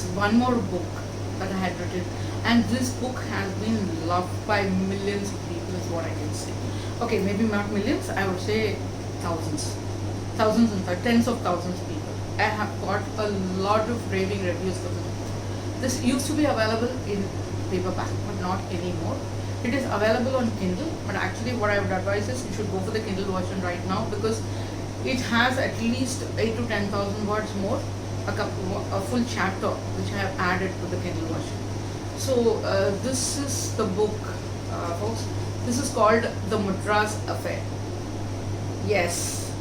is one more book that I had written, and this book has been loved by millions of people, is what I can say. Okay, maybe not millions, I would say thousands. Thousands, in fact, tens of thousands of people. I have got a lot of raving reviews for this book. This used to be available in paperback, but not anymore. It is available on Kindle, but actually what I would advise is you should go for the Kindle version right now, because it has at least 8 to 10,000 words more, a full chapter which I have added to the Kindle version. So this is the book, folks. This is called The Madras Affair. Yes,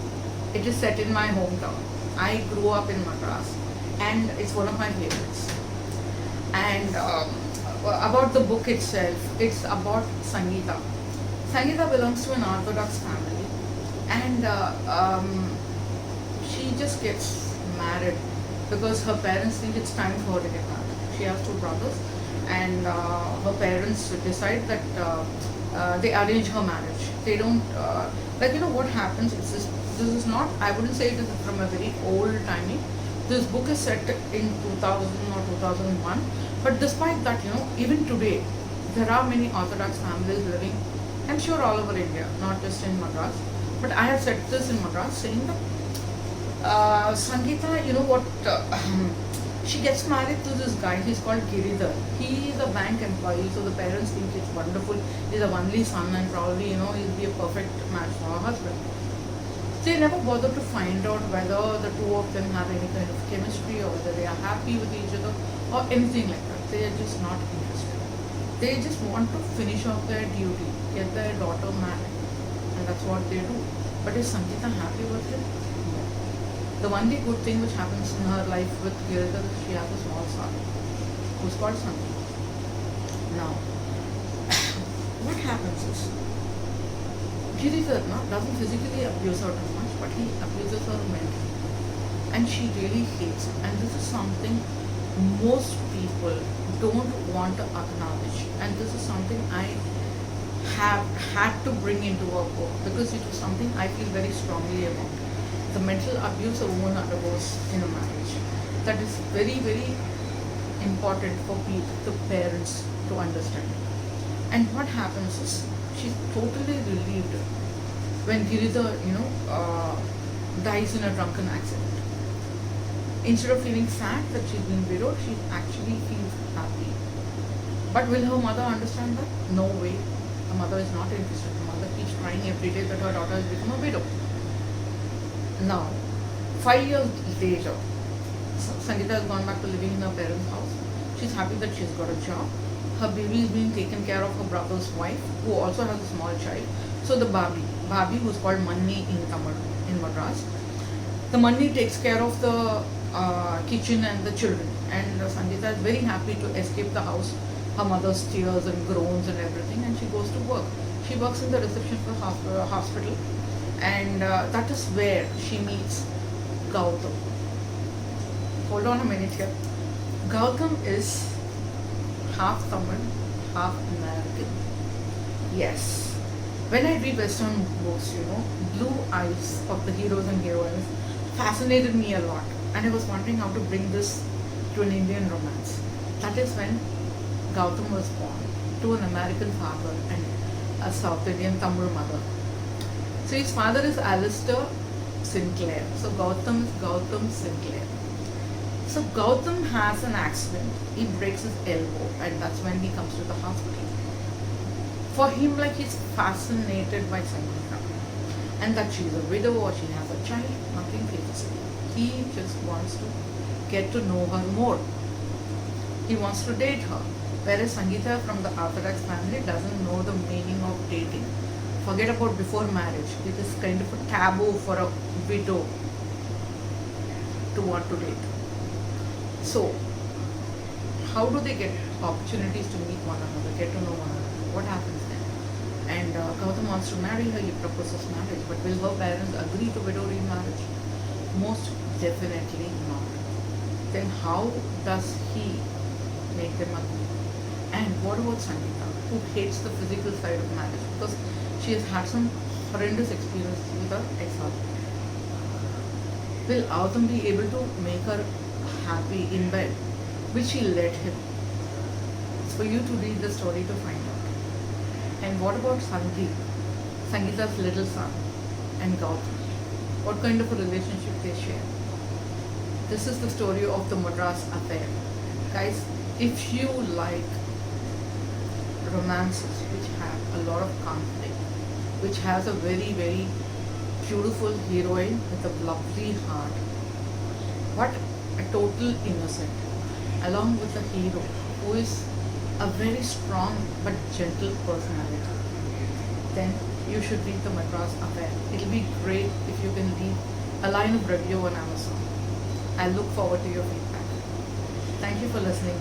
it is set in my hometown. I grew up in Madras, and it's one of my favorites. And about the book itself, it's about Sangita. Sangita belongs to an orthodox family, and she just gets married because her parents think it's time for her to get married. She has two brothers, and her parents decide that they arrange her marriage. They don't, what happens is this is not, I wouldn't say it is from a very old timing. This book is set in 2000 or 2001, but despite that, even today, there are many orthodox families living, I'm sure all over India, not just in Madras. But I have said this in Madras, saying that Sangita, she gets married to this guy. He's called Giridhar. He is a bank employee, so the parents think it's wonderful. He's a only son, and probably, he'll be a perfect match for her husband. They never bother to find out whether the two of them have any kind of chemistry, or whether they are happy with each other, or anything like that. They are just not interested. They just want to finish off their duty, get their daughter married, and that's what they do. But is Sangita happy with him? No. The only good thing which happens in her life with Giridhar is she has a small son who's called Sangita. Now, what happens is, Giridhar doesn't physically abuse her too much, but he abuses her mentally. And she really hates him. And this is something most people don't want to acknowledge. And this is something I have had to bring into a book, because it is something I feel very strongly about. The mental abuse a woman undergoes in a marriage. That is very, very important for people, the parents, to understand. And what happens is, she's totally relieved when Giridhar, dies in a drunken accident. Instead of feeling sad that she's been widowed, she actually feels happy. But will her mother understand that? No way. Her mother is not interested. Her mother keeps crying every day that her daughter has become a widow. Now, 5 years later, Sangita has gone back to living in her parents' house. She's happy that she's got a job. Her baby is being taken care of her brother's wife, who also has a small child. So the Bhabi, who's called Manni in Tamil, in Madras, the Manni takes care of the kitchen and the children. And Sangita is very happy to escape the house, her mother's tears and groans and everything, and she goes to work. She works in the reception for the hospital, and that is where she meets Gautam. Hold on a minute here. Gautam is half Tamil, half American. Yes. When I read Western books, blue eyes of the heroes and heroines fascinated me a lot. And I was wondering how to bring this to an Indian romance. That is when Gautam was born to an American father and a South Indian Tamil mother. So his father is Alistair Sinclair. So Gautam is Gautam Sinclair. So Gautam has an accident. He breaks his elbow, and that's when he comes to the hospital. For him, he's fascinated by Sangita, and that she's a widow or she has a child, nothing phases him. He just wants to get to know her more. He wants to date her. Whereas Sangita from the orthodox family doesn't know the meaning of dating. Forget about before marriage. It is kind of a taboo for a widow to want to date. So, how do they get opportunities to meet one another, get to know one another? What happens then? And Gautam wants to marry her, he proposes marriage, but will her parents agree to widow remarriage? Most definitely not. Then how does he make them agree? And what about Sangita, who hates the physical side of marriage because she has had some horrendous experience with her ex-husband? Will Gautam be able to make her happy in bed? which she led him. It's for you to read the story to find out. And what about Sangita's little son, and Gautam? What kind of a relationship they share? This is the story of the Madras affair. Guys, if you like romances which have a lot of conflict, which has a very, very beautiful heroine with a lovely heart, but a total innocent, along with the hero who is a very strong but gentle personality, then you should read the Madras Affair. It'll be great if you can leave a line of review on Amazon. I look forward to your feedback. Thank you for listening.